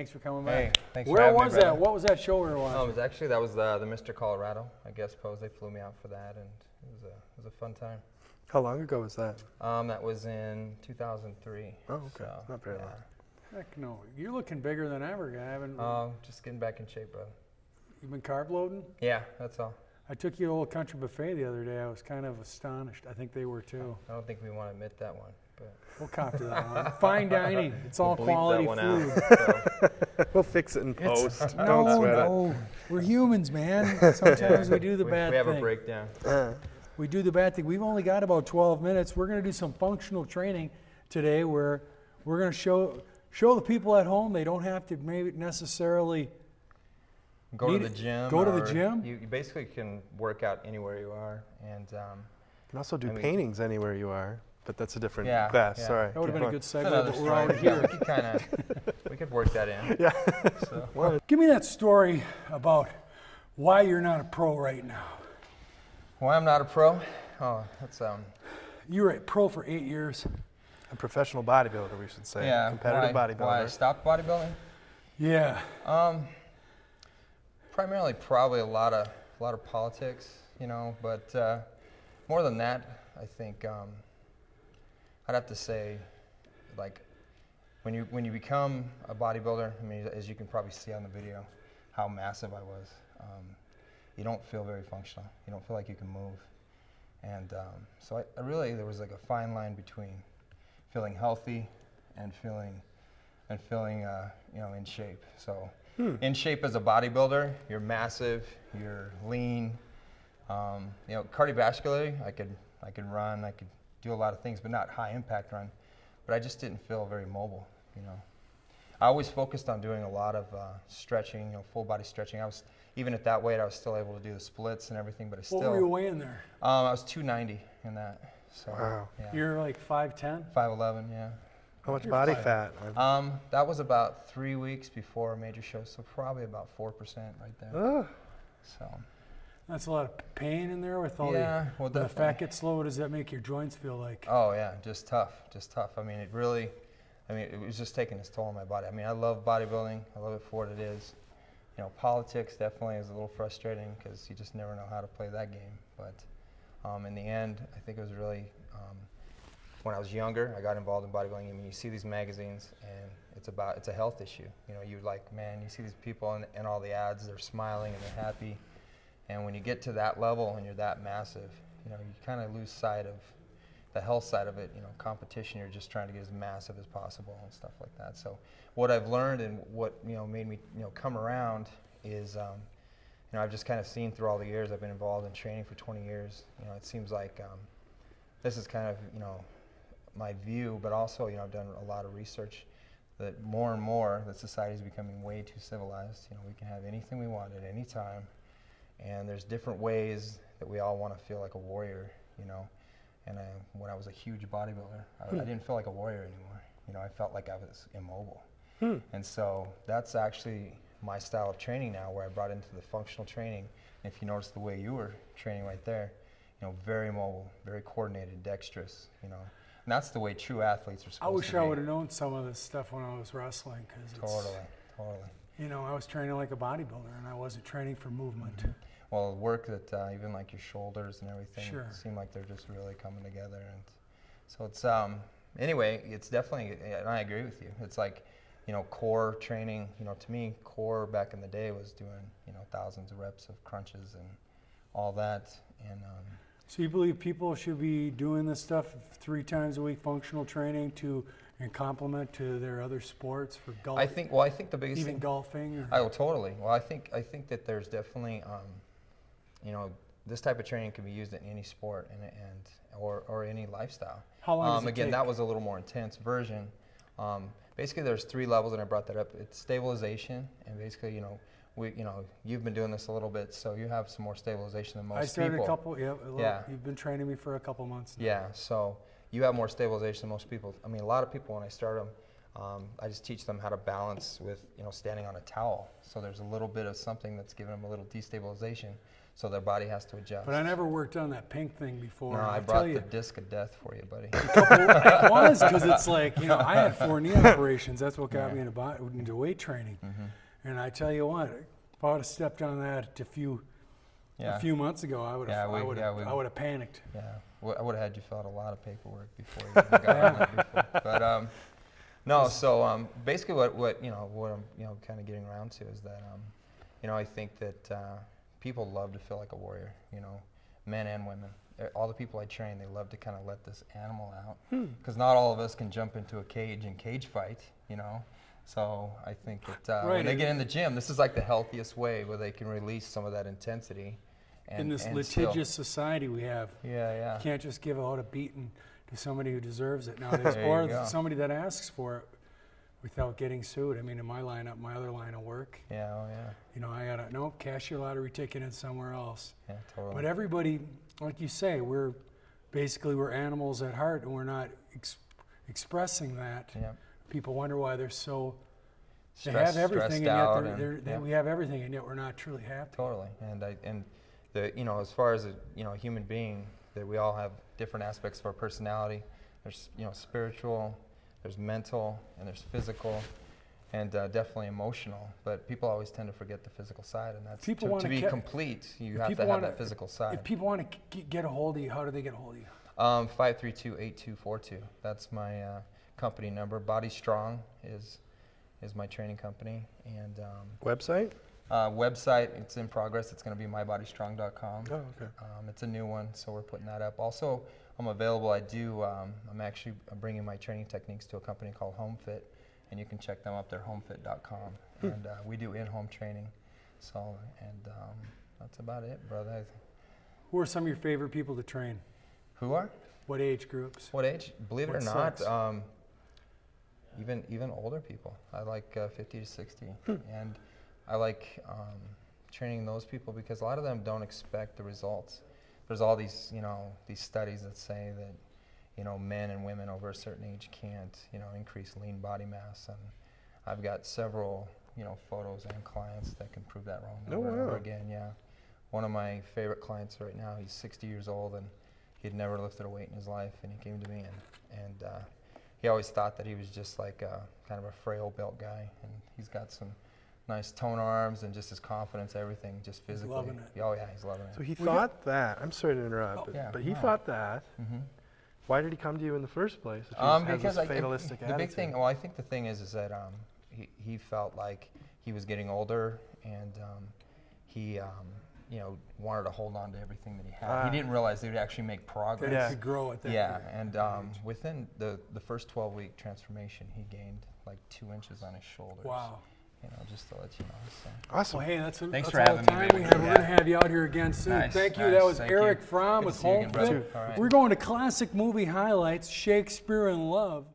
Thanks for coming back. Hey, thanks for Where having me, was brother. that? What was that show we were watching? Oh, it was actually, that was the Mr. Colorado, I guess. They flew me out for that, and it was a fun time. How long ago was that? That was in 2003. Oh, okay. So, Not very long. Heck no. You're looking bigger than ever, Gavin. Just getting back in shape, brother. You've been carb loading? Yeah, that's all. I took you to a little country buffet the other day. I was kind of astonished. I think they were too. I don't think we want to admit that one, but We'll cop to that one. Fine dining. It's all bleep quality that one food. out. We'll fix it in post. Don't No, sweat no. We're humans, man. Sometimes we do the bad We have thing. a breakdown. it. We do the bad thing. We've only got about 12 minutes. We're going to do some functional training today where we're going to show the people at home they don't have to maybe necessarily Go to the gym. Go to the or gym? You basically can work out anywhere you are, and You can also do I mean- paintings anywhere you are, but that's a different Yeah, class. yeah. Sorry. That would have been a good it's segue, another but we're story. already Yeah, here. we could kind of we could work that in. Yeah. So. Give me that story about why you're not a pro right now. Why I'm not a pro? Oh, that's You were a pro for 8 years. A professional bodybuilder, we should say. yeah. Competitive Why I bodybuilder. stopped bodybuilding? Yeah. Primarily, probably a lot of politics, you know. But more than that, I think I'd have to say, like, when you become a bodybuilder, I mean, as you can probably see on the video, how massive I was. You don't feel very functional. You don't feel like you can move. And so I really, there was like a fine line between feeling healthy and feeling you know, in shape. So in shape as a bodybuilder, you're massive, you're lean. You know, cardiovascularly, I could run, I could do a lot of things, but not high impact run. But I just didn't feel very mobile, you know. I always focused on doing a lot of stretching, you know, full body stretching. Even at that weight, I was still able to do the splits and everything, but I still. What were you weighing there? I was 290 in that. So, Wow. yeah. You're like 5'10"? 5'11", yeah. How much You're body fine. fat? That was about 3 weeks before a major show, so probably about 4% right there. Oh, So. That's a lot of pain in there with all Yeah, well, when the definitely. fat gets low. What does that make your joints feel like? Oh yeah, just tough. I mean, it was just taking its toll on my body. I mean, I love bodybuilding. I love it for what it is. You know, politics definitely is a little frustrating because you just never know how to play that game. But in the end, I think it was really, when I was younger, I got involved in bodybuilding. I mean, you see these magazines and it's a health issue. You know, you're like, man, you see these people and all the ads, they're smiling and they're happy. And when you get to that level and you're that massive, you know, you kind of lose sight of the health side of it. You know, competition, you're just trying to get as massive as possible and stuff like that. So what I've learned and what, you know, made me, you know, come around is, you know, I've just kind of seen through all the years I've been involved in training for 20 years. You know, it seems like this is kind of, you know, my view, but also, you know, I've done a lot of research that more and more the society is becoming way too civilized. You know, we can have anything we want at any time. And there's different ways that we all want to feel like a warrior, you know. And when I was a huge bodybuilder, I didn't feel like a warrior anymore. You know, I felt like I was immobile. And so that's actually my style of training now, where I brought into the functional training. And if you notice the way you were training right there, you know, very mobile, very coordinated, dexterous, you know. And that's the way true athletes are supposed to be. I wish I would have known some of this stuff when I was wrestling. Totally. You know, I was training like a bodybuilder, and I wasn't training for movement. Well, work that even like your shoulders and everything seem like they're just really coming together, and so it's anyway, it's definitely, and I agree with you. It's like, you know, core training. You know, to me, core back in the day was doing, you know, thousands of reps of crunches and all that, and. So you believe people should be doing this stuff 3 times a week, functional training, and complement to their other sports for golf? I think the biggest even thing, golfing. Oh, totally. Well, I think that there's definitely, you know, this type of training can be used in any sport or any lifestyle. How long does it again, take? that was a little more intense version. Basically, there's 3 levels, and I brought that up. It's stabilization, and basically, you know, you've been doing this a little bit, so you have some more stabilization than most people. I started a couple. Yeah. You've been training me for a couple months now. Yeah. So you have more stabilization than most people. I mean, a lot of people when I start them, I just teach them how to balance with, you know, standing on a towel. So there's a little bit of something that's giving them a little destabilization. So their body has to adjust. But I never worked on that pink thing before. No, I brought the disc of death for you, buddy. It was because it's like, you know, I had 4 knee operations. That's what got me into weight training. And I tell you what, if I would have stepped on that a few months ago, I would have panicked. Yeah, I would have had you fill out a lot of paperwork before you even got on that before. But no, so basically what I'm kind of getting around to is that I think that people love to feel like a warrior, men and women. All the people I train, they love to kind of let this animal out, because not all of us can jump into a cage and cage fight, So I think that when they get in the gym, this is like the healthiest way where they can release some of that intensity. In this litigious society we have, you can't just give out a beating to somebody who deserves it nowadays, or somebody that asks for it without getting sued. I mean, in my other line of work, I gotta cash your lottery ticket in somewhere else. Yeah, totally. But everybody, like you say, we're animals at heart, and we're not expressing that. Yeah. People wonder why they're so. They Stressed, have everything, out, and yet we have everything, and yet we're not truly happy. Totally, and as far as a human being, that we all have different aspects of our personality. There's spiritual, there's mental, and there's physical, and definitely emotional. But people always tend to forget the physical side, and that's to be complete. You have to have that physical side. If people want to get a hold of you, how do they get a hold of you? 532-8242. That's my company number. Body Strong is my training company, and website. Website, it's in progress. It's going to be mybodystrong.com. Oh, okay. It's a new one, so we're putting that up. Also, I'm available. I'm actually bringing my training techniques to a company called HomeFit, and you can check them up there, homefit.com. And we do in-home training. So, and that's about it, brother. Who are some of your favorite people to train? Who are? What age groups? What age? Believe it or not, even older people. I like 50 to 60, and I like training those people because a lot of them don't expect the results. There's all these, these studies that say that, men and women over a certain age can't, increase lean body mass, and I've got several, photos and clients that can prove that wrong over and over again. Yeah, one of my favorite clients right now, he's 60 years old, and he'd never lifted a weight in his life, and he came to me, and he always thought that he was just like kind of a frail built guy, and he's got some nice toned arms and just his confidence, everything, just physically. He's loving it. Oh yeah, he's loving it. So he thought that. I'm sorry to interrupt, but he thought that. Why did he come to you in the first place? If he because has this fatalistic attitude? The big thing. Well, I think the thing is that he felt like he was getting older, and he wanted to hold on to everything that he had. He didn't realize they would actually make progress. That he could grow at that. Yeah, and within the first 12-week transformation, he gained like 2 inches on his shoulders. Wow. Just to let you know. So. Awesome. Well, hey, that's Thanks for all having the time me. We're going to have you out here again soon. Nice, Thank you. nice. That was Thank Erik you. Fromm Good with to see you again, HomeFit. brother. All right. We're going to classic movie highlights, Shakespeare in Love.